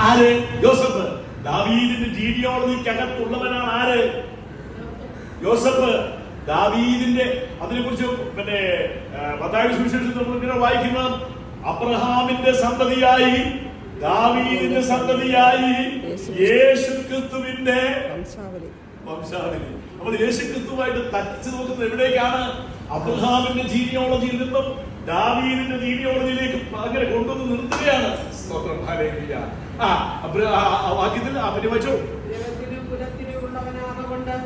ആര്? യോസഫ്. ദാവീദിന്റെ ജീനിയോളജിക്കകത്തുള്ളവനാണ് ആര്? യോസഫ്. ദാവീദിന്റെ അതിനെക്കുറിച്ച് പിന്നെ മത്തായി സുവിശേഷത്തിൽ നമ്മൾ ഇങ്ങനെ വായിക്കുന്നത്, അബ്രഹാമിന്റെ സന്തതിയായി ദാവീദിന്റെ സന്തതിയായി യേശു ക്രിസ്തുവിന്റെ വംശാവലി. അപ്പോൾ യേശു ക്രിസ്തുവായിട്ട് തട്ടിച്ചു നോക്കുന്നത് എവിടേക്കാണ്? അബ്രഹാമിന്റെ ജീനിയോളജിയിൽ നിന്നും ദാവീദിന്റെ ജീനിയോളജിയിലേക്ക് അങ്ങനെ കൊണ്ടുവന്ന് നിർത്തുകയാണ്. വാക്യത്തിൽ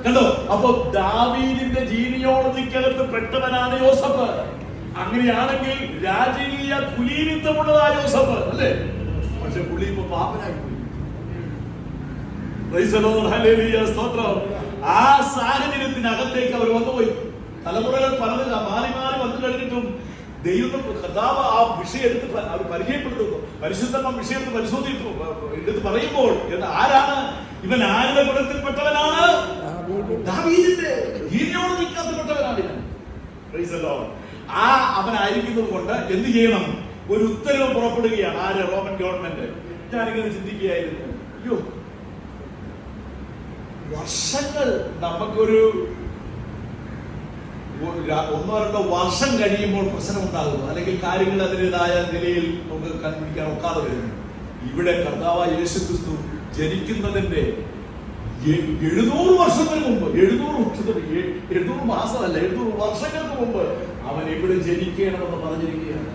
കണ്ടോ? അപ്പൊ ദാവീദിന്റെ ജീനിയോളജിക്കകത്ത് പെട്ടവനാണ് യോസഫ്. അങ്ങനെയാണെങ്കിൽ രാജകീയ കുലീനിത്വമുള്ളതായ യോസഫ് അല്ലേ? പക്ഷെ പുള്ളി ഇപ്പൊ പാപനായി പോയി. ആ സാഹചര്യത്തിനകത്തേക്ക് അവർ വന്നുപോയി. തലമുറകൾ പലതില്ല മാറി മാറി വന്നു കഴിഞ്ഞിട്ടും ദൈവം കർത്താവ് ആ വിഷയം എടുത്ത് അവർ പരിചയപ്പെടുത്തുന്നു. പരിശുദ്ധ വിഷയം എടുത്ത് പറയുമ്പോൾ ആരാണ് ഇവൻ? ആരുടെ ഗുണത്തിൽപ്പെട്ടവനാണ്? ദാവീദിന്റെ ജീനിയോളജിക്കകത്തിൽപ്പെട്ടവനാണ് ഇവൻ. ആ അവനായിരിക്കുന്നത് കൊണ്ട് എന്ത് ചെയ്യണം? ഒരു ഉത്തരവ് പുറപ്പെടുകയാണ്. ആര്? Roman government. ഞാനിങ്ങനെ ചിന്തിക്കുകയായിരുന്നു, അയ്യോ വർഷങ്ങൾ നമുക്കൊരു 1-2 വർഷം കഴിയുമ്പോൾ പ്രശ്നം ഉണ്ടാകുന്നു, അല്ലെങ്കിൽ കാര്യങ്ങൾ അതിൻ്റെതായ നിലയിൽ നമുക്ക് കണ്ടുപിടിക്കാൻ ഒക്കാതെ വരുന്നു. ഇവിടെ കർത്താവായ യേശു ക്രിസ്തു ജനിക്കുന്നതിന്റെ 700 വർഷത്തിന് മുമ്പ്, 700 മാസമല്ല 700 വർഷങ്ങൾക്ക് മുമ്പ് അവൻ എവിടെ ജനിക്കണമെന്ന് പറഞ്ഞിരിക്കുകയാണ്.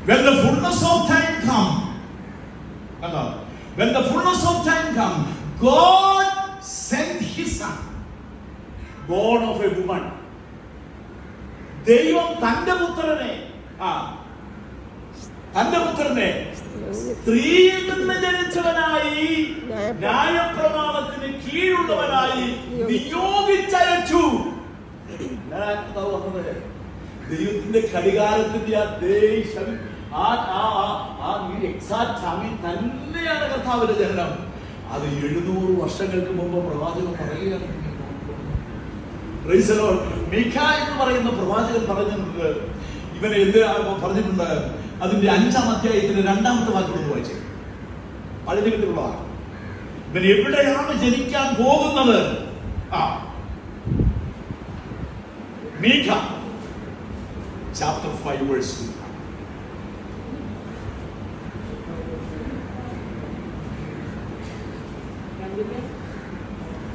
When the fullness of time come, when the fullness of time come, God sent his son, born of a woman. ദൈവം തന്റെ പുത്രനെ സ്ത്രീയിൽ നിന്ന് ജനിച്ചവനായി, ന്യായപ്രമാണത്തിന് കീഴുള്ളവനായി നിയോഗിച്ചയച്ചു. ദൈവത്തിന്റെ ഘടികാരത്തിന്റെ എക്സാക്ട് സമയം തന്നെയാണ് കർത്താവിന്റെ ജനനം. അത് 700 വർഷങ്ങൾക്ക് മുമ്പ് പ്രവാചകൻ പറയുകയാണ്. മീഖ എന്ന് പറയുന്ന പ്രവാചകൻ പറഞ്ഞിട്ടുണ്ട്. ഇവനെ എന്ത് പറഞ്ഞിട്ടുണ്ട്? അതിന്റെ 5-ാം അധ്യായത്തിന്റെ 2-ാമത്തെ വാക്യം വായിച്ചത് പഴയ നിയമത്തിലുള്ളതാണ്. ഇവൻ എവിടെയാണ് ജനിക്കാൻ പോകുന്നത്? മീഖ chapter 5 verse 2.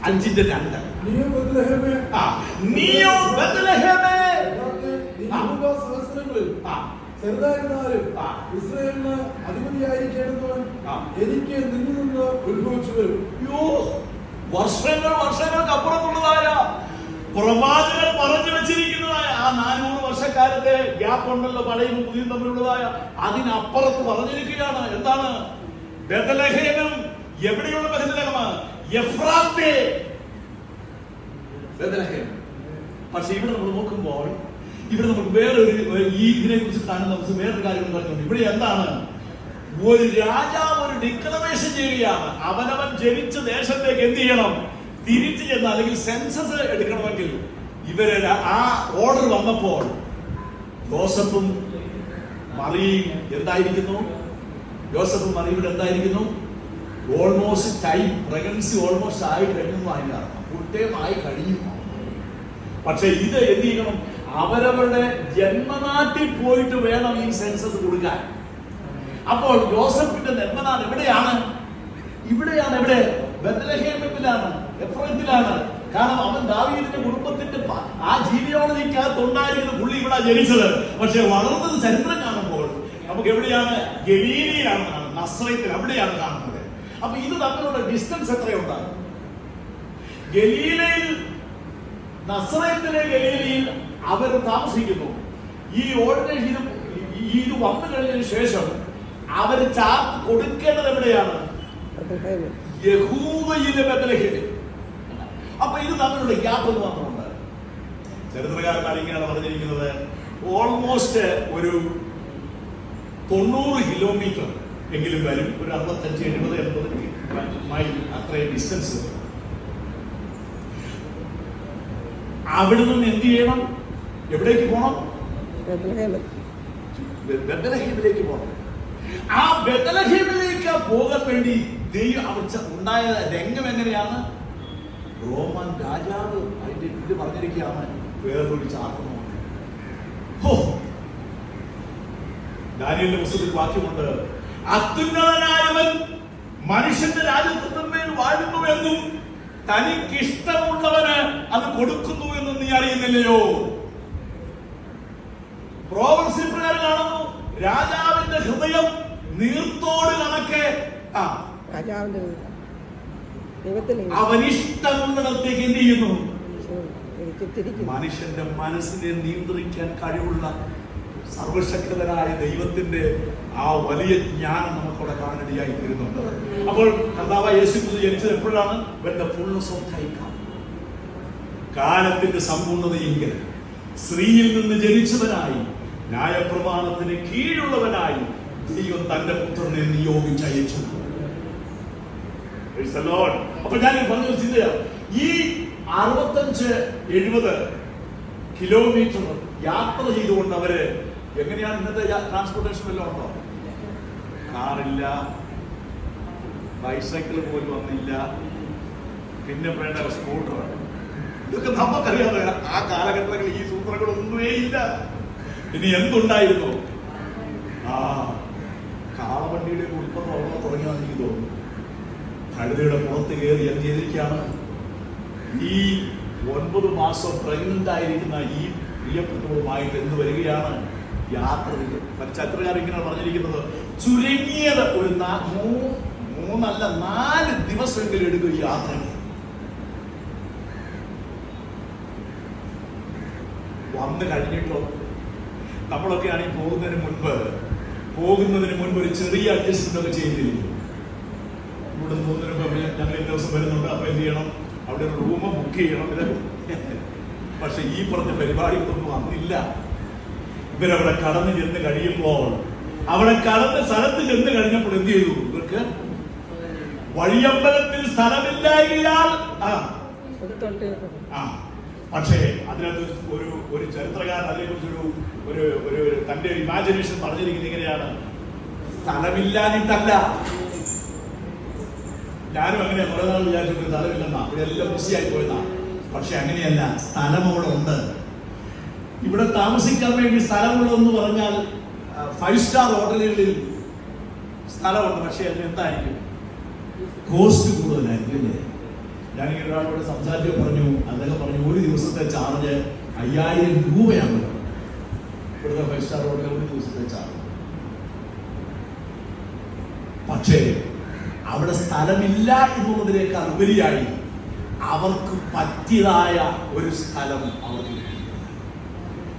അഞ്ചിന്റെ 2. നീയോ ബത്ലഹേമേ, ചെറുതായിരുന്നാലും ഇസ്രായേലിന് അധിപതിയായിരിക്കേണ്ടവൻ എനിക്ക് നിന്നിൽ നിന്ന് ഉത്ഭവിച്ചു വരും. വർഷങ്ങൾക്ക് അപ്പുറത്തുള്ളതായ പ്രവാചകൻ പറഞ്ഞു വെച്ചിരിക്കുന്നതായ ആ 400 വർഷക്കാലത്തെ ഗ്യാപ്പ് ഉണ്ടല്ലോ, പഴയും പുതിയും തമ്മിലുള്ളതായ, അതിനപ്പുറത്ത് പറഞ്ഞിരിക്കുകയാണ്. എന്താണ്? ബത്ലഹേമും എവിടെയുള്ള ബത്ലഹേമാണ്? എഫ്രാത്തെ ബത്ലഹേം. പക്ഷെ ഇവിടെ നമ്മൾ നോക്കുമ്പോൾ ഇവിടെ നമുക്ക് വേറൊരു ഇതിനെ കുറിച്ച് കാണുന്ന വേറൊരു കാര്യം പറഞ്ഞുകൊണ്ട് ഇവിടെ എന്താണ്? ഒരു രാജാവ് ഒരു ഡിക്ലറേഷൻ ചെയ്യുകയാണ്. അവനവൻ ജനിച്ച ദേശത്തേക്ക് എന്ത് ചെയ്യണം? തിരിച്ചു ചെന്ന്, അല്ലെങ്കിൽ സെൻസസ് എടുക്കണമെങ്കിൽ ഇവര് ആ ഓർഡർ വന്നപ്പോൾ യോസഫും മറിയയും എന്തായിരിക്കുന്നു? യോസഫും മറിയും എന്തായിരിക്കുന്നു? ഓൾമോസ്റ്റ് ടൈം, പ്രഗ്നൻസി ഓൾമോസ്റ്റ് ആയി കഴിഞ്ഞു, കുട്ടേമായി കഴിഞ്ഞു. പക്ഷെ ഇത് എന്ത് ചെയ്യണം? അവരവരുടെ ജന്മനാട്ടിൽ പോയിട്ട് വേണം ഈ സെൻസസ് കൊടുക്കാൻ. അപ്പോൾ യോസഫിന്റെ ജന്മനാട് എവിടെയാണ്? ഇവിടെയാണ്. എവിടെ? ബത്ലഹേമിലാണ്, എഫ്രൈമിലാണ്. കാരണം അവൻ ദാവീദിന്റെ കുടുംബത്തിന്റെ ആ ജീനിയോളജിക്കകത്തുണ്ടായിരുന്ന പുള്ളി ഇവിടെ ജനിച്ചത്. പക്ഷെ വളർന്നത് ചരിത്രം കാണുമ്പോൾ നമുക്ക് എവിടെയാണ്? ഗലീലയിലാണ് കാണുന്നത്, നസ്രയത്തിൽ അവിടെയാണ് കാണുന്നത്. അപ്പൊ ഇത് തമ്മിലുള്ള ഡിസ്റ്റൻസ് എത്രയുണ്ടാകും? ഗലീലയിൽ, നസ്രയത്തിലെ ഗലീലയിൽ അവർ താമസിക്കുന്നു. ഈ ഓർഡിനേഷൻ ഇത് വന്നു കഴിഞ്ഞതിന് ശേഷം അവർ ചാർട്ട് കൊടുക്കേണ്ടത് എവിടെയാണ്? യഹൂദയിലെ ബേത്ലഹേമിൽ. അപ്പൊ ഇത് തമ്മിലുള്ള ഗ്യാപ്പ് മാത്രമുണ്ട്. ചരിത്രകാരന്മാർ ഇങ്ങനെയാണ് പറഞ്ഞിരിക്കുന്നത്, ഓൾമോസ്റ്റ് ഒരു 90 കിലോമീറ്റർ എങ്കിലും വരും. ഒരു 65, 70, 80 മൈൽ അത്രയും ഡിസ്റ്റൻസ് വരും. അവിടെ നിന്ന് എന്ത് ചെയ്യണം? എവിടേക്ക് പോകണം? ബേത്ലഹേമിലേക്ക് പോകണം. ആ ബേത്ലഹേമിലേക്ക് പോകാൻ വേണ്ടി ദൈവം ഉണ്ടായ രംഗം എങ്ങനെയാണ്? റോമൻ രാജാവ് അതിന്റെ ഇത് പറഞ്ഞിരിക്കുകയാണ്, വേറൊരു ചാർത്തമാണ്. ദാനിയേലിന്റെ പുസ്തകത്തിൽ വാക്യമുണ്ട്, അത്യുന്നതനായവൻ മനുഷ്യന്റെ രാജ്യത്തിന്മേൽ വാഴുന്നു എന്നും തനിക്കിഷ്ടമുള്ളവന് അത് കൊടുക്കുന്നു എന്നും നീ അറിയുന്നില്ലയോ? പ്രോവൻസ് പ്രകാരം കാണുന്നു, രാജാവിന്റെ ഹൃദയം നീർത്തോട് കണക്കെ അവനിഷ്ടമുള്ളിടത്തേക്ക് എന്ത് ചെയ്യുന്നു? മനുഷ്യന്റെ മനസ്സിനെ നിയന്ത്രിക്കാൻ കഴിവുള്ള സർവശക്തനായ ദൈവത്തിന്റെ ആ വലിയ ജ്ഞാനം നമുക്കവിടെ കാണാനിടയായി തീരുന്നുണ്ട്. അപ്പോൾ കർത്താവായ യേശുക്രിസ്തു ജനിച്ചത് എപ്പോഴാണ്? When the fullness of time come. കാലത്തിന്റെ സമ്പൂർണ്ണതയെങ്കിൽ സ്ത്രീയിൽ നിന്ന് ജനിച്ചവനായി ന്യായപ്രമാണത്തിന് കീഴുള്ളവനായി ദൈവം തന്റെ പുത്രനെ നിയോഗിച്ചയച്ചു. അപ്പൊ ഞാൻ പറഞ്ഞ ചിന്തയാണ്, ഈ 65-70 കിലോമീറ്റർ യാത്ര ചെയ്തുകൊണ്ട് അവര് എങ്ങനെയാണ് ഇന്നത്തെ ട്രാൻസ്പോർട്ടേഷൻ വല്ലതും ഉണ്ടോ? കാറില്ല, ബൈസൈക്കിൾ പോലും വന്നില്ല, പിന്നെ വേണ്ട സ്കൂട്ടർ. ഇതൊക്കെ നമുക്കറിയാതെ ആ കാലഘട്ടങ്ങളിൽ ഈ സൂത്രങ്ങളൊന്നുമേ ഇല്ല. ഇനി എന്തുണ്ടായിരുന്നു? കാളവണ്ടിയുടെ ഉൽപ്പന്നം അവിടെ തുടങ്ങിയാണെന്ന് എനിക്ക് തോന്നുന്നു. കഴുതയുടെ പുറത്ത് കയറി എന്ത് ചെയ്തിരിക്കുകയാണ്? ഈ 9 മാസം പ്രഗ്നന്റ് ആയിരിക്കുന്ന ഈ പ്രിയപ്പെട്ടവരുമായിട്ട് എന്ത് വരികയാണ്? യാത്ര. ചരിത്രകാരൻ ഇങ്ങനെ പറഞ്ഞിരിക്കുന്നത്, ചുരുങ്ങിയത് ഒരു 3 അല്ല 4 ദിവസമെങ്കിലും എടുക്കും ഈ യാത്ര. വന്ന് കഴിഞ്ഞിട്ടോ നമ്മളൊക്കെ ആണെങ്കിൽ പോകുന്നതിന് മുൻപ് ഒരു ചെറിയ അഡ്ജസ്റ്റ്മെന്റ് ഒക്കെ ചെയ്യുന്നില്ല. ഇവിടെ പോകുന്നതിന് മുമ്പ് ഞങ്ങൾ ഈ ദിവസം വരുന്നുണ്ട്, അപ്പൊ എന്ത് ചെയ്യണം? അവിടെ ഒരു റൂം ബുക്ക് ചെയ്യണം. പക്ഷെ ഈ പറഞ്ഞ പരിപാടികളൊന്നും വന്നില്ല. ഇവരവിടെ കടന്നു ചെന്ന് കഴിയുമ്പോൾ, അവിടെ കടന്ന് സ്ഥലത്ത് ചെന്ന് കഴിഞ്ഞപ്പോൾ എന്ത് ചെയ്തു? ഇവർക്ക് വഴിയമ്പലത്തിൽ സ്ഥലമില്ലായകയാൽ പക്ഷേ അതിനകത്ത് ഒരു ചരിത്രകാരൻ അതിനെക്കുറിച്ചൊരു ഒരു തന്റെ ഇമാജിനേഷൻ പറഞ്ഞിരിക്കുന്നത് ഇങ്ങനെയാണ്, സ്ഥലമില്ലാഞ്ഞിട്ടല്ല. ഞാനും അങ്ങനെ കുറെ നാൾ വിചാരിച്ചു സ്ഥലമില്ലെന്നാ, ഇവിടെ എല്ലാം ബിസിയായി പോയതാ. പക്ഷെ അങ്ങനെയല്ല, സ്ഥലം അവിടെ ഉണ്ട്. ഇവിടെ താമസിക്കാൻ വേണ്ടി സ്ഥലമുള്ളതെന്ന് പറഞ്ഞാൽ 5 സ്റ്റാർ ഹോട്ടലുകളിൽ സ്ഥലമുണ്ട്. പക്ഷെ അതിനെന്തായിരിക്കും? കോസ്റ്റ് കൂടുതലായിരിക്കും അല്ലേ? ഞാനിങ്ങനെ ഒരാളോട് സംസാരിച്ച് അദ്ദേഹം പറഞ്ഞു ഒരു ദിവസത്തെ ചാർജ് 5000 രൂപയാണ് ഇവിടുത്തെ 5 സ്റ്റാർ ഹോട്ടലിൽ ഒരു ദിവസത്തെ ചാർജ്. പക്ഷേ അവിടെ സ്ഥലമില്ല എന്നുള്ളതിനേക്കാൾ ഉപരിയായി അവർക്ക് പറ്റിയതായ ഒരു സ്ഥലം അവർക്ക്,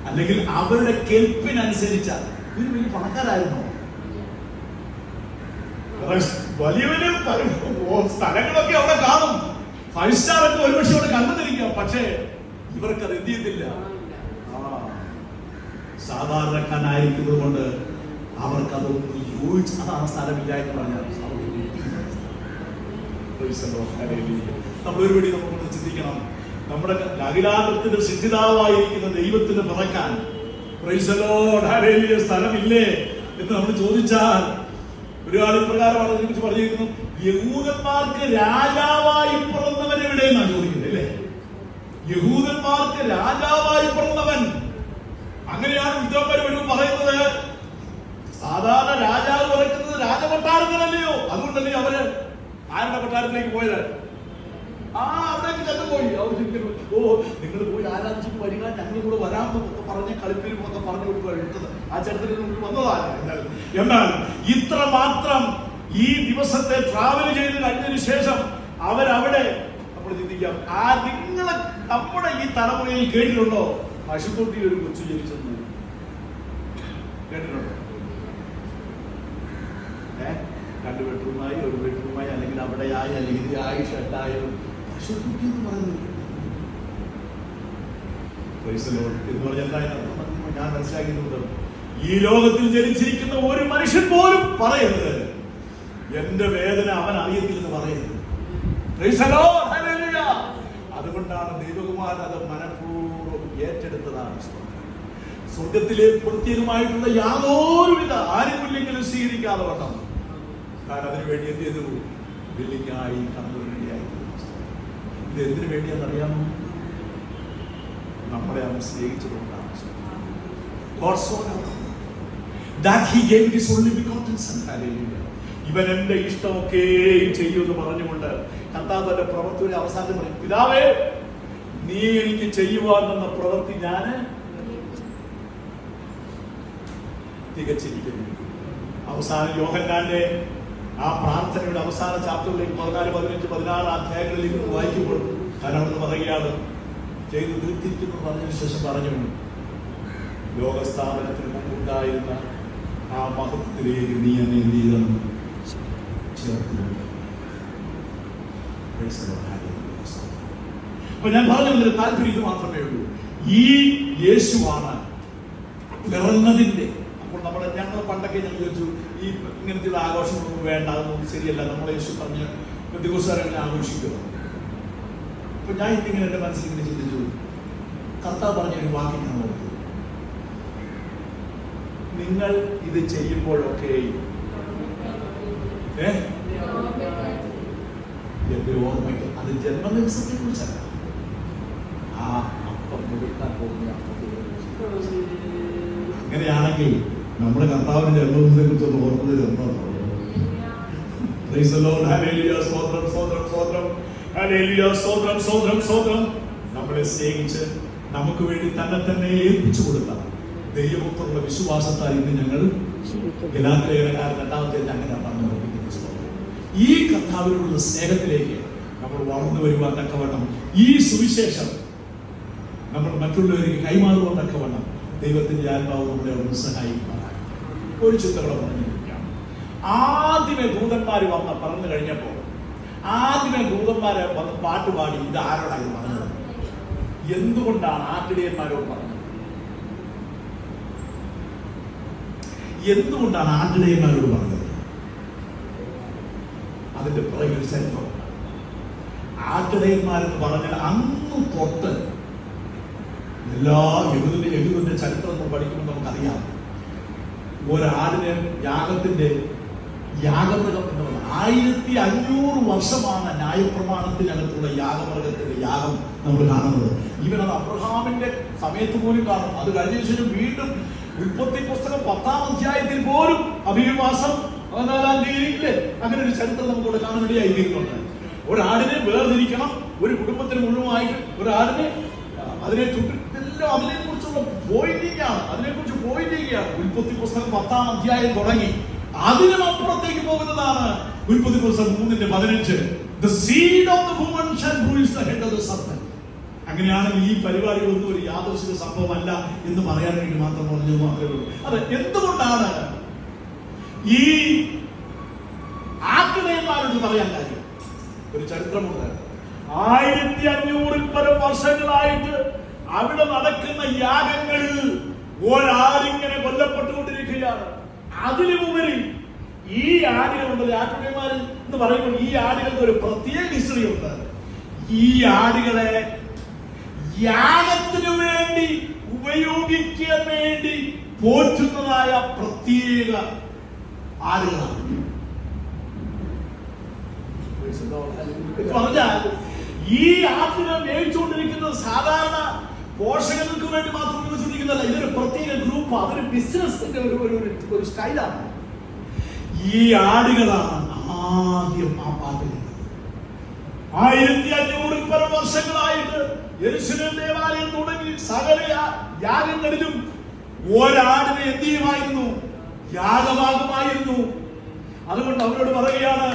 അല്ലെങ്കിൽ അവരുടെ കെൽപ്പിനനുസരിച്ച ഒരു വലിയ പണക്കാരായിരുന്നു. വലിയ വലിയ സ്ഥലങ്ങളൊക്കെ അവിടെ കാണും, 5 സ്റ്റാർ ഒക്കെ ഒരുപക്ഷെ അവിടെ കണ്ടെന്നിരിക്കാം. പക്ഷേ ഇവർക്കത് എന്ത് ചെയ്തില്ല. സാധാരണക്കാരായിരിക്കുന്നത് കൊണ്ട് അവർക്കതൊന്നും യോജിച്ച്, അതാണ് സ്ഥലമില്ല എന്ന് പറഞ്ഞാൽ. നമ്മളൊരു വേണ്ടി നമുക്ക് ചിന്തിക്കണം, നമ്മുടെ അഖിലാണ്ടത്തിന്റെ സിദ്ധിതാവായിരിക്കുന്ന ദൈവത്തിന് പിറക്കാൻ സ്ഥലമില്ലേ എന്ന് നമ്മൾ ചോദിച്ചാൽ, ഒരാൾ ഇപ്രകാരമാണ് അതിനെക്കുറിച്ച് പറഞ്ഞിരിക്കുന്നു, യഹൂദന്മാർക്ക് രാജാവായി പിറന്നവൻ എവിടെയെന്നാണ് ചോദിക്കുന്നത് അല്ലേ? യഹൂദന്മാർക്ക് രാജാവായി പിറന്നവൻ, അങ്ങനെയാണ് വിദ്വാൻമാർ വേണ്ടി പറയുന്നത്. സാധാരണ രാജാവ് പിറക്കുന്നത് രാജകൊട്ടാരത്തിലല്ലയോ? അതുകൊണ്ടല്ലേ അവര് ആരുടെ കൊട്ടാരത്തിലേക്ക് പോയത്? അവിടേക്ക് ചെന്നുപോയി. അവർ ചിന്തിക്കുന്നു, നിങ്ങൾ പോയി ആരാധിച്ചിട്ട് വരിക, ഞങ്ങൾ കൂടെ വരാമെന്നൊക്കെ പറഞ്ഞ് കളിപ്പിരിപ്പൊക്കെ പറഞ്ഞു കൊടുക്കുക എടുത്തത് ആ ചരിത്രത്തിൽ നമുക്ക് വന്നതാണ്. എന്നാൽ ഇത്ര മാത്രം ഈ ദിവസത്തെ ട്രാവൽ ചെയ്ത് കഴിഞ്ഞതിന് ശേഷം അവരവിടെ, നമ്മൾ ചിന്തിക്കാം, നിങ്ങളെ നമ്മുടെ ഈ തലമുറയിൽ കേട്ടിട്ടുണ്ടോ പശുത്തൊട്ടിയിൽ ഒരു കൊച്ചു ജനിച്ചെന്ന്? കേട്ടിട്ടുണ്ടോ? 2 ബെഡ്റൂമായി 1 ബെഡ്റൂമായി, അല്ലെങ്കിൽ അവിടെ പാവാടയായാലും ഇതിയായി ഷർട്ടായാലും പരിശുദ്ധി എന്ന് പറയുന്നത് എന്ന് പറഞ്ഞാൽ എന്തായാലും ഞാൻ മനസ്സിലാക്കിയിട്ടുണ്ട്. ഈ ലോകത്തിൽ ജനിച്ചിരിക്കുന്ന ഒരു മനുഷ്യൻ പോലും പറയരുത് എന്റെ വേദന അവൻ അറിയത്തില്ലെന്ന് പറയരുത്. അതുകൊണ്ടാണ് ദൈവകുമാരൻ അത് മനഃപൂർവ്വം ഏറ്റെടുത്തതാണ്. സ്വർഗത്തിലെ പ്രത്യേകമായിട്ടുള്ള യാതൊരുവിധ ആനുകൂല്യങ്ങളും സ്വീകരിക്കാതെ വണ്ണം കാരണം അതിനുവേണ്ടി എന്ത് ചെയ്തു? ബില്ലിങ്ങായി കടന്നുവരികയായി. ഇത് എന്തിനു വേണ്ടിയാണെന്നറിയാമോ? നമ്മളെ അവൻ സ്നേഹിച്ചതുകൊണ്ടാണ്. ഇവൻ എന്റെ ഇഷ്ടമൊക്കെ ചെയ്യുമെന്ന് പറഞ്ഞുകൊണ്ട് കർത്താവ് തന്റെ പ്രവൃത്തിയുടെ അവസാനം പറയും, പിതാവേ നീ എനിക്ക് ചെയ്യുവാൻ തന്ന പ്രവൃത്തി ഞാൻ തികച്ചിരിക്കുന്നു. അവസാനം യോഹന്നാന്റെ ആ പ്രാർത്ഥനയുടെ അവസാന ചാപ്റ്ററിലേക്ക് 14, 15, 16 അധ്യായങ്ങളിലേക്ക് വായിക്കുമ്പോൾ അവനോട് പറയുകയാണ്, ചെയ്ത് തീർത്തിരിക്കുന്നു പറഞ്ഞതിന് ശേഷം പറഞ്ഞു, ലോകസ്ഥാപനത്തിന് മുമ്പുണ്ടായിരുന്ന ആ മഹത്വത്തിലേക്ക് നീ എന്നെ എന്ത് ചെയ്തെന്ന് ചേർത്ത്. അപ്പൊ ഞാൻ പറഞ്ഞതിന്റെ താല്പര്യം ഇത് മാത്രമേ ഉള്ളൂ. ഈ യേശുവാണ് പിറന്നതിന്റെ. അപ്പോൾ ഞങ്ങൾ പണ്ടൊക്കെ ഞാൻ ചോദിച്ചു, ഈ ഇങ്ങനത്തെ ആഘോഷങ്ങളൊന്നും വേണ്ട, അതൊന്നും ശരിയല്ല, നമ്മളെ യേശു പറഞ്ഞ് ദിവസം ആഘോഷിക്കുക. അപ്പൊ ഞാൻ ഇങ്ങനെ എന്റെ മനസ്സിൽ ഇങ്ങനെ ചിന്തിച്ചു, കർത്താവ് പറഞ്ഞൊരു വാക്യം ഞാൻ ഓർത്തു, നിങ്ങൾ ഇത് ചെയ്യുമ്പോഴൊക്കെ എന്റെ ഓർമ്മയ്ക്ക് അത് ജന്മദിവസത്തെ കുറിച്ചല്ല, ആ അപ്പം കൊടുക്കാൻ പോകുന്ന അങ്ങനെയാണെങ്കിൽ നമ്മുടെ കർത്താവിന്റെ ജന്മദിവസത്തെ കുറിച്ച് ഒന്ന് ഓർക്കുന്നത് എന്താ? നമ്മളെ സ്നേഹിച്ച് നമുക്ക് വേണ്ടി തന്നെ ഏൽപ്പിച്ചു കൊടുത്ത ദൈവത്തോടുള്ള വിശ്വാസത്താൽ ഇന്ന് ഞങ്ങൾ ഗലാത്യലേഖനക്കാരൻ 2-ാമത്തെ അങ്ങനെ പറഞ്ഞു ഓർപ്പിക്കുന്നു. ഈ കർത്താവിനോടുള്ള സ്നേഹത്തിലേക്ക് നമ്മൾ വളർന്നു വരുവാൻ തക്കവണ്ണം ഈ സുവിശേഷം നമ്മൾ മറ്റുള്ളവർക്ക് കൈമാറുവാൻ തക്കവണ്ണം ദൈവത്തിന്റെ ആത്മാവ് നമ്മളെ ഒന്ന് സഹായിക്കുവാനാണ്. ഒരു ചിന്തകളെ പറഞ്ഞിരിക്കാം. ആദ്യമേ ദൂതന്മാർ പറഞ്ഞു കഴിഞ്ഞപ്പോൾ ആദ്യമേ ദൂതന്മാരെ വന്ന് പാട്ടുപാടി ഇത് ആരോടാണ് ഇത് പറഞ്ഞത്? എന്തുകൊണ്ടാണ് ആട്ടിടയന്മാരോട് പറഞ്ഞത്? എന്തുകൊണ്ടാണ് ആട്ടിടയന്മാരോട് പറഞ്ഞത്? അതിന്റെ പുറകെ ഒരു ചരിത്രം. ആട്ടിടയന്മാരെന്ന് പറഞ്ഞാൽ അന്ന് തൊട്ട് എല്ലാ യഹൂദന്റെ ചരിത്രം നമ്മൾ പഠിക്കുമ്പോൾ നമുക്കറിയാം, ഒരാടിന് യാഗമൃഗം എന്ന് പറഞ്ഞാൽ 1500 വർഷമാണ് ന്യായപ്രമാണത്തിനകത്തുള്ള യാഗമൃഗത്തിന്റെ യാഗം നമ്മൾ കാണുന്നത്. ഇവനത് അബ്രഹാമിന്റെ സമയത്ത് പോലും കാണും. അത് കഴിഞ്ഞ ശേഷം വീണ്ടും ഉൽപ്പത്തി പുസ്തകം 10-ാം അധ്യായത്തിൽ പോലും അഭിമാസം 14-ാം തീയതിയില്ലേ അങ്ങനെ ഒരു ചരിത്രം നമുക്കിവിടെ കാണാൻ വേണ്ടിയായി തീരുന്നുണ്ട്. ഒരാടിനെ വേർതിരിക്കണം, ഒരു കുടുംബത്തിന് മുഴുവനായിട്ട് ഒരാടിനെ അതിനെ ചുറ്റിട്ടെല്ലാം അതിനെക്കുറിച്ചുള്ള പോയിന്റിങ്ങാണ്. ഉൽപ്പത്തി പുസ്തകം 10-ാം അധ്യായം തുടങ്ങി അതിനും അപ്പുറത്തേക്ക് പോകുന്നതാണ് ഉൽപ്പത്തി പുസ്തകം 3:15. The seed of the woman shall bruise the head of the serpent. അങ്ങനെയാണെങ്കിൽ ഈ പരിപാടികളൊന്നും ഒരു യാദൃശ്ചിക സംഭവമല്ല എന്ന് പറയാൻ വേണ്ടി മാത്രം പറഞ്ഞത് മാത്രമേ ഉള്ളൂ. അത് എന്തുകൊണ്ടാണ് ഈ ആട്ടിടയന്മാരോട് പറയാൻ കാര്യം? ഒരു ചരിത്രമുണ്ട്. 1500-ൽ പരം വർഷങ്ങളായിട്ട് അവിടെ നടക്കുന്ന യാഗങ്ങളിൽ ഒരാളിങ്ങനെ കൊല്ലപ്പെട്ടുകൊണ്ടിരിക്കുകയാണ്. അതിലുപരി ഈ ആടുകളുണ്ടല്ലോ, ആട്ടിടയന്മാർ എന്ന് പറയുമ്പോൾ ഈ ആടുകൾക്ക് ഒരു പ്രത്യേക ഹിസ്റ്ററി ഉണ്ട്. ഈ ആടുകളെ യാഗത്തിനു വേണ്ടി ഉപയോഗിക്കാൻ വേണ്ടി പോറ്റുന്നതായ പ്രത്യേക ആടുകളാണ്. പറഞ്ഞാൽ ഈ ആട്ടിനെ മേടിച്ചുകൊണ്ടിരിക്കുന്നത് സാധാരണ പോഷകങ്ങൾക്ക് വേണ്ടി മാത്രം ഉപയോഗിച്ചിരിക്കുന്നതല്ല. ഇതൊരു പ്രത്യേക ഗ്രൂപ്പ്, അതൊരു ബിസിനസിന്റെ ഒരു സ്റ്റൈലാണ്. ഈ ആടുകളാണ് ആദ്യം ആ പാട്ടിൽ 1500-ൽ പരം വർഷങ്ങളായിട്ട് യെരൂശലേം ദേവാലയം തുടങ്ങി സകല യാഗങ്ങളിലും ഒരാടിനെ എന്ത് ചെയ്യുമായിരുന്നു? യാഗമാകുമായിരുന്നു. അതുകൊണ്ട് അവരോട് പറയുകയാണ്,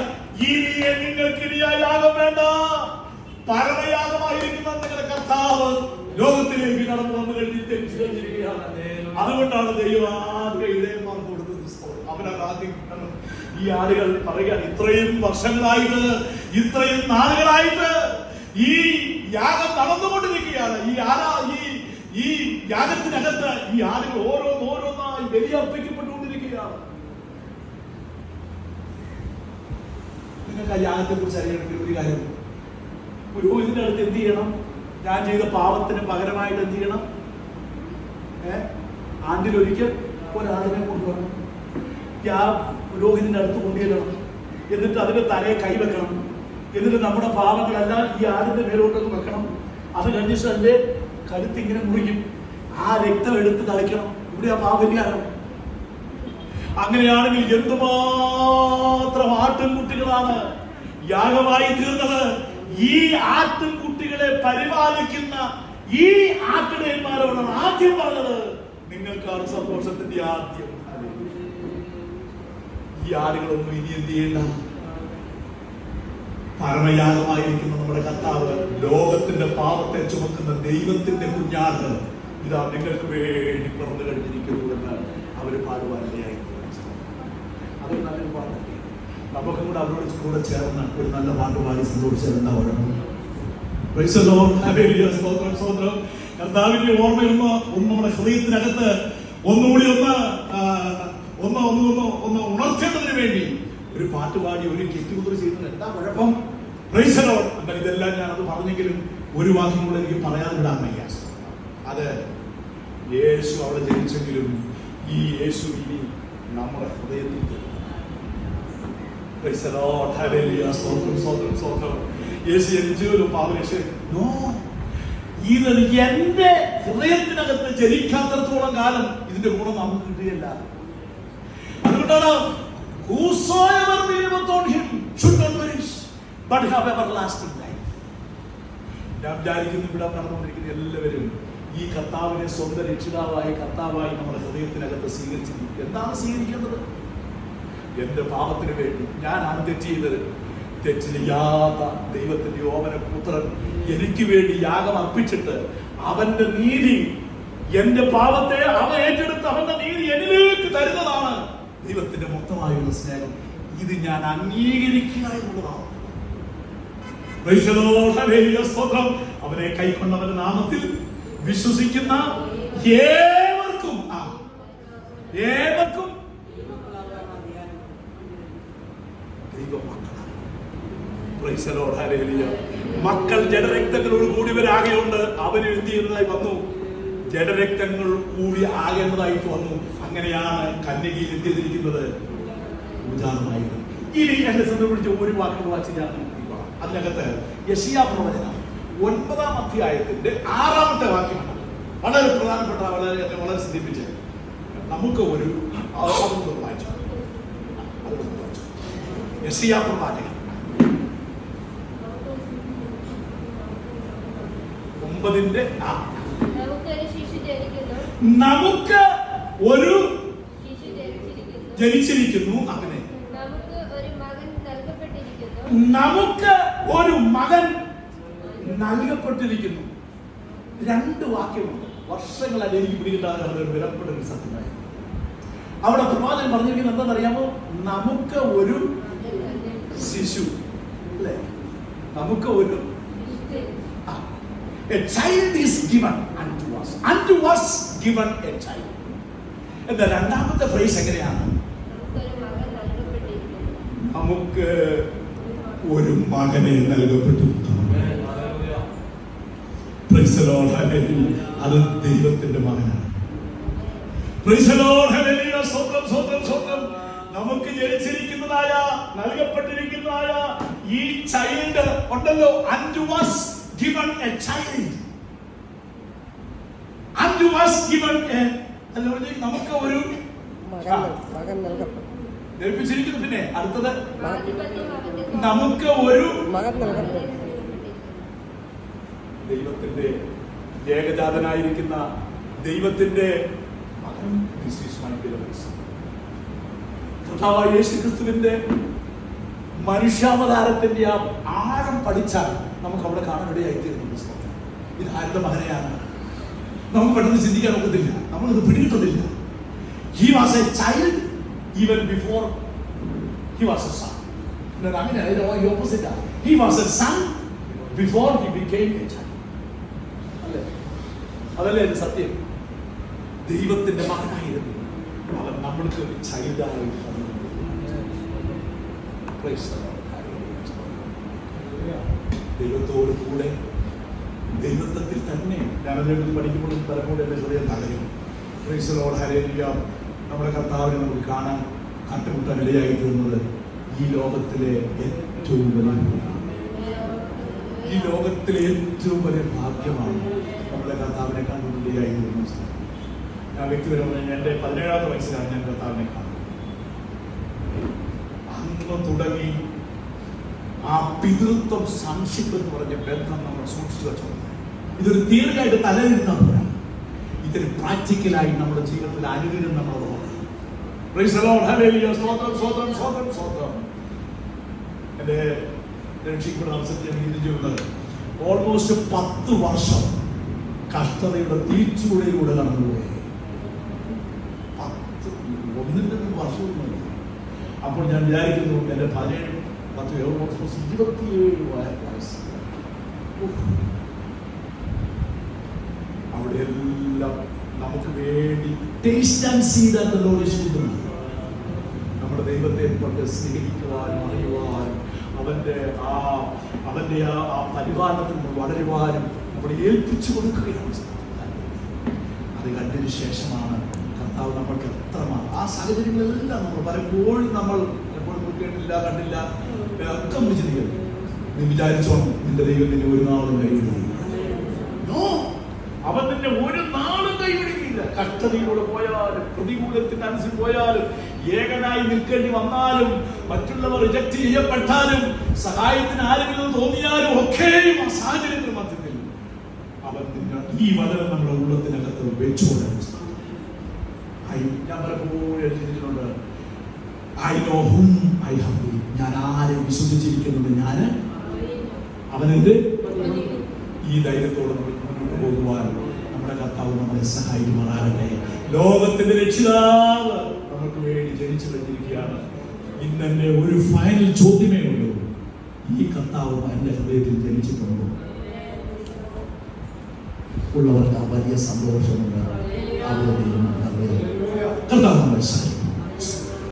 ഇനിയെ നിങ്ങൾക്ക് ഇനിയായ യാഗം വേണ്ട, പരമയാഗമായിരിക്കുന്ന നിങ്ങളുടെ കർത്താവ് ലോകത്തിലേക്ക് കടന്നു വന്നു കഴിഞ്ഞിരിക്കുകയാണ്. അതുകൊണ്ടാണ് ദൈവം ആദ്യം ഇടയന്മാർക്ക് കൊടുത്തത്. അവരത് ആദ്യം ഈ ആളുകൾ പറയുകയാണ്, ഇത്രയും വർഷങ്ങളായിട്ട്, ഇത്രയും നാളുകളായിട്ട് ഈ യാഗം നടന്നുകൊണ്ടിരിക്കുകയാണ്. ഈ യാഗത്തിനകത്ത് ഈ ആളുകൾ ഓരോന്നായി ബലിയർപ്പിക്കപ്പെട്ടുകൊണ്ടിരിക്കുകയാണ്. നിങ്ങൾക്ക് ആ യാഗത്തെ കുറിച്ച് അറിയണമെങ്കിൽ ഒരു കാര്യം, പുരോഹിതന്റെ അടുത്ത് എന്ത് ചെയ്യണം? ഞാൻ ചെയ്ത പാപത്തിന് പകരമായിട്ട് എന്ത് ചെയ്യണം? ആണ്ടിലൊരിക്കൽ ഒരാളിനെ കൊണ്ടുവരണം. ആ പുരോഹിതന്റെ അടുത്ത് കൊണ്ടുവരണം. എന്നിട്ട് അതിന്റെ തലയെ കൈവെക്കണം. എന്നിട്ട് നമ്മുടെ പാപങ്ങളെല്ലാം ഈ ആടിന്റെ മേലോട്ടൊക്കെ വെക്കണം. അത് കഴിഞ്ഞിട്ട് അതിന്റെ കഴുത്ത് ഇങ്ങനെ മുറിക്കും. ആ രക്തം എടുത്ത് തളിക്കണം. ഇവിടെ ആ പാപരിഹാരം. അങ്ങനെയാണെങ്കിൽ എന്തുമാത്രം ആട്ടിൻകുട്ടികളാണ് യാഗമായി തീർന്നത്. ഈ ആട്ടിൻകുട്ടികളെ പരിപാലിക്കുന്ന ഈ ആട്ടിടയന്മാരോടാണ് ആദ്യം പറഞ്ഞത്, നിങ്ങൾക്കാണ് സന്തോഷത്തിന്റെ ആദ്യം. ഈ ആടുകളൊന്നും ഇനി എന്ത് ചെയ്യണ്ട. പരമയാഗമായിരിക്കുന്ന നമ്മുടെ കർത്താവ്, ലോകത്തിന്റെ പാപത്തെ ചുമക്കുന്ന ദൈവത്തിന്റെ കുഞ്ഞാട്, ഇതാ നിങ്ങൾക്ക് വേണ്ടി പിറന്നു കഴിഞ്ഞിരിക്കുന്നു എന്ന് അവര് പാടുവാനിടയായി. അതൊരു നല്ലൊരു പാട്ടല്ലേ? നമുക്കും കൂടെ അവരോട് കൂടെ ചേർന്ന് ഒരു നല്ല പാട്ടുപാടി സന്തോഷിച്ചതെന്താ ഓർമ്മ? കർത്താവിന്റെ ഓർമ്മയൊന്ന് നമ്മുടെ ഹൃദയത്തിനകത്ത് ഒന്നുകൂടി ഒന്ന് ഉണർത്തേണ്ടതിന് വേണ്ടി ഒരു പാട്ടുപാടി ഒരു കെറ്റുകുതിരി ചെയ്യുന്നത് എന്താ കുഴപ്പം? Praise the Lord. അങ്ങനെ ഇതെല്ലാം ഞാൻ അത് പറഞ്ഞെങ്കിലും ഒരു വാക്യം കൂടെ എനിക്ക് പറയാതെ വിടാൻ വയ്യ. അത് യേശു അവിടെ ജനിച്ചെങ്കിലും ഈ യേശു ഇനി നമ്മുടെ ഹൃദയത്തിൽ യേശു ജനിച്ചു പാവനേശ്വരൻ. ഇത് എന്റെ ഹൃദയത്തിനകത്ത് ജനിക്കാത്തടത്തോളം കാലം ഇതിന്റെ ഗുണം നമുക്ക് കിട്ടുകയില്ല. അതുകൊണ്ടാണ് whosoever believeth on him should not perish but have everlasting life. ഞാൻ വിചാരിക്കുന്നു ഇവിടെ നടന്നുകൊണ്ടിരിക്കുന്ന എല്ലാവരും ഈ കർത്താവിനെ സ്വന്തം രക്ഷിതാവായി കർത്താവായി നമ്മുടെ ഹൃദയത്തിനകത്ത് സ്വീകരിച്ചിരിക്കും. എന്താണ് സ്വീകരിക്കുന്നത്? എന്റെ പാപത്തിന് വേണ്ടി ഞാനാണ് തെറ്റ് ചെയ്തത്. തെറ്റ് ചെയ്യാത്ത ദൈവത്തിന്റെ ഓമന പുത്രൻ എനിക്ക് വേണ്ടി യാഗം അർപ്പിച്ചിട്ട് അവന്റെ നീതി, എന്റെ പാപത്തെ അവൻ ഏറ്റെടുത്ത് അവന്റെ നീതി എന്നിലേക്ക് തരുന്നതാണ് ദൈവത്തിന്റെ മൊത്തമായുള്ള സ്നേഹം. ഇത് ഞാൻ അംഗീകരിക്കുക എന്നുള്ളതാണ്. അവനെ കൈക്കൊണ്ടവന്റെ നാമത്തിൽ വിശ്വസിക്കുന്ന ഏവർക്കും മക്കൾ ജഡരക്തങ്ങളോട് കൂടിയവരാകെയുണ്ട്. അവന് എന്ത് ചെയ്യുന്നതായി വന്നു? ജഡരക്തങ്ങൾ കൂടി ആകേണ്ടതായിട്ട് വന്നു. അങ്ങനെയാണ് കന്യകയിൽ എന്ത് ചെയ്തിരിക്കുന്നത്? ഉദാഹരണമായിരുന്നു. ഇനി എന്നെ സംബന്ധിച്ച് ഒരു വാക്കുകൾ വായിച്ച് ഞാൻ അതിനകത്ത് യെശയ്യാ പ്രവചനം 9-ാം അധ്യായത്തിന്റെ 6-ാമത്തെ വാക്യമാണ് വളരെ പ്രധാനപ്പെട്ട, വളരെ ശ്രദ്ധിപ്പിച്ച് നമുക്ക് ഒരു വായിച്ചു. യെശയ്യാ പ്രവാചകൻ 9-ന്റെ നമുക്ക് ഒരു ജനിച്ചിരിക്കുന്നു. അങ്ങനെ നമുക്ക് ഒരു മകൻ നൽകപ്പെട്ടിരിക്കുന്നു. 2 വാക്യമുണ്ട്. വർഷങ്ങളായി എനിക്ക് പിടികിട്ടാതെ ഒരു വിലപ്പെട്ട ഒരു സത്യമായി അവിടെ പ്രവാചകൻ പറഞ്ഞിരിക്കുന്നത് എന്താണെന്നറിയാമോ? നമുക്ക് ഒരു ശിശു, അല്ലേ? നമുക്ക് ഒരു a child is given unto us. Unto us given a child. എന്താ രണ്ടാമത്തെ ഫ്രേസ് എങ്ങനെയാണ്? നമുക്ക് ഒരു മകനെ നൽകപ്പെട്ടു. Praise the Lord. ഹല്ലേലൂയ. അത് ദൈവത്തിന്റെ മകനാണ്. Praise the Lord. ഹല്ലേലൂയ. സ്തോത്രം സ്തോത്രം സ്തോത്രം. നമുക്ക് ജനിച്ചിരിക്കുന്നതായ നൽകപ്പെട്ടിരിക്കുന്നതായ ഈ ചൈൽഡ് ഉണ്ടല്ലോ, unto us given a child. Unto us given a, നമുക്ക് ഒരു മകൻ നൽകപ്പെട്ടിരിക്കുന്നു. പിന്നെ അടുത്തത് നമുക്ക് ഒരു മകൻ നൽകപ്പെട്ടു. ദൈവത്തിന്റെ ഏകജാതനായിരിക്കുന്ന ദൈവത്തിന്റെ മകൻ. കർത്താവായ യേശുക്രിസ്തുവിന്റെ മനുഷ്യാവതാരത്തിന്റെ ആ ആഴം പഠിച്ചാൽ നമുക്ക് അവിടെ കാണാനിടയായിത്തീരുന്നു. ഇത് ആരുടെ മകനെയാണ് നമുക്ക് പെട്ടെന്ന് ചിന്തിക്കാൻ ഒക്കത്തില്ല. നമ്മളിത് പിടികിട്ടതില്ല. He was a child even before He was a son. No, I mean, the opposite. He was a son before he became a child. അതല്ലേ അത് സത്യം? ദൈവത്തിന്റെ മകനായിരുന്നു അവൻ, നമ്മൾക്ക് ഒരു ചൈൽഡായി. ദൈവത്തോട് കൂടെ ദൈവത്വത്തിൽ തന്നെ ഞാനതിൽ പഠിക്കുമ്പോഴും പലപ്പോഴും എന്റെ ഹൃദയം തകരും. Praise the Lord, hallelujah. നമ്മുടെ കർത്താവിനെ നമുക്ക് കാണാൻ കണ്ടുമുട്ടാൻ ഇടയായി തീർന്നത് ഈ ലോകത്തിലെ ഏറ്റവും വലിയ, ഈ ലോകത്തിലെ ഏറ്റവും വലിയ ഭാഗ്യമാണ് നമ്മുടെ കർത്താവിനെ കണ്ടുകൊണ്ടിടയായി തീർന്നത്. ഞാൻ വ്യക്തിപരമായി എൻ്റെ 17ാമത്തെ വയസ്സിലാണ് ഞാൻ കർത്താവിനെ കാണുന്നത്. അന്ന് തുടങ്ങി ആ പിതൃത്വം സംശയം എന്ന് പറഞ്ഞ ബന്ധം നമ്മൾ സൂക്ഷിച്ചു വെച്ചോ. ഇതൊരു തിയറിയായിട്ട് തലയിരുന്നാൽ പോരാ, ഇതൊരു പ്രാക്ടിക്കലായി നമ്മുടെ ജീവിതത്തിൽ അനുദിനം നമ്മൾ നോക്കണം. Praise the Lord, hallelujah. സ്തോത്രം, സ്തോത്രം, സ്തോത്രം, സ്തോത്രം. എൻ്റെ രക്ഷിക്കപ്പെടുന്ന അവസരത്തിൽ ഞാൻ ചിന്തിച്ചിരുന്നത് ഓൾമോസ്റ്റ് 10 വർഷം കഷ്ടതയുടെ തീച്ചുകൂടയിലൂടെ കടന്നുപോയി. 1-2 വർഷമൊന്നുമില്ല. അപ്പോൾ ഞാൻ വിചാരിക്കുന്നു എൻ്റെ 27 വയസ്സ് അവിടെ എല്ലാം നമുക്ക് വേണ്ടി taste and see that the lord is good. നമ്മുടെ ദൈവത്തെ കൊണ്ട് സ്നേഹിക്കുവാനും അറിയുവാനും അവന്റെ ആ പരിപാലനത്തിൽ വളരുവാനും നമ്മളെ ഏൽപ്പിച്ചു കൊടുക്കുകയാണ്. അത് കണ്ടതിന് ശേഷമാണ് കർത്താവ് നമ്മൾക്ക് എത്രമാണ് ആ സാഹചര്യങ്ങളെല്ലാം നമ്മൾ പലപ്പോഴും നമ്മൾ എപ്പോഴും കേട്ടില്ല, കണ്ടില്ല, ഒക്കെ ചിന്തിക്കും. നീ വിചാരിച്ചോണം നിന്റെ ദൈവം നിന്നെ ഒരു നാളും കൈവിടുകയില്ല. അവൻ നിന്നെ ഒരു നാളും കൈവിടുകയില്ല. കഷ്ടതയിലൂടെ പോയാലും പ്രതികൂലത്തിന്റെ അനുസരിച്ച് പോയാലും ഏകനായി നിൽക്കേണ്ടി വന്നാലും മറ്റുള്ളവർ റിജക്ട് ചെയ്യപ്പെട്ടാലും സഹായത്തിന് ആരെങ്കിലും തോന്നിയാലും ഒക്കെയും ആ സാഹചര്യത്തിന് മധ്യത്തിൽ അവൻ നിന്നെ ഈ വചനം നമ്മുടെ ഉള്ളത്തിനകത്ത് വെച്ചുകൊണ്ടു. ഞാൻ പലപ്പോഴും ചിന്തിച്ചിട്ടുണ്ട്, I know whom I have believed. ഞാൻ ആരെ വിശ്വസിച്ചിരിക്കുന്നത് ഞാൻ അവനെന്ത് ഈ ധൈര്യത്തോടെ മുന്നോട്ട് പോകുവാൻ നമ്മുടെ കർത്താവ് നമ്മളെ സഹായിക്കുമാറാകട്ടെ. ലോകത്തിന്റെ രക്ഷിതാവ് നമുക്ക് വേണ്ടി ജനിച്ചു കഴിഞ്ഞിരിക്കുകയാണ്. ഇന്നെ ഒരു ഫൈനൽ ചോദ്യമേ ഉള്ളൂ, ഈ കർത്താവ് എന്റെ ഹൃദയത്തിൽ ജനിച്ചിട്ടുണ്ടോ? ഉള്ളവർക്ക് ആ വലിയ സന്തോഷമുണ്ട്. കർത്താവ് നമ്മളെ സഹായിക്കും.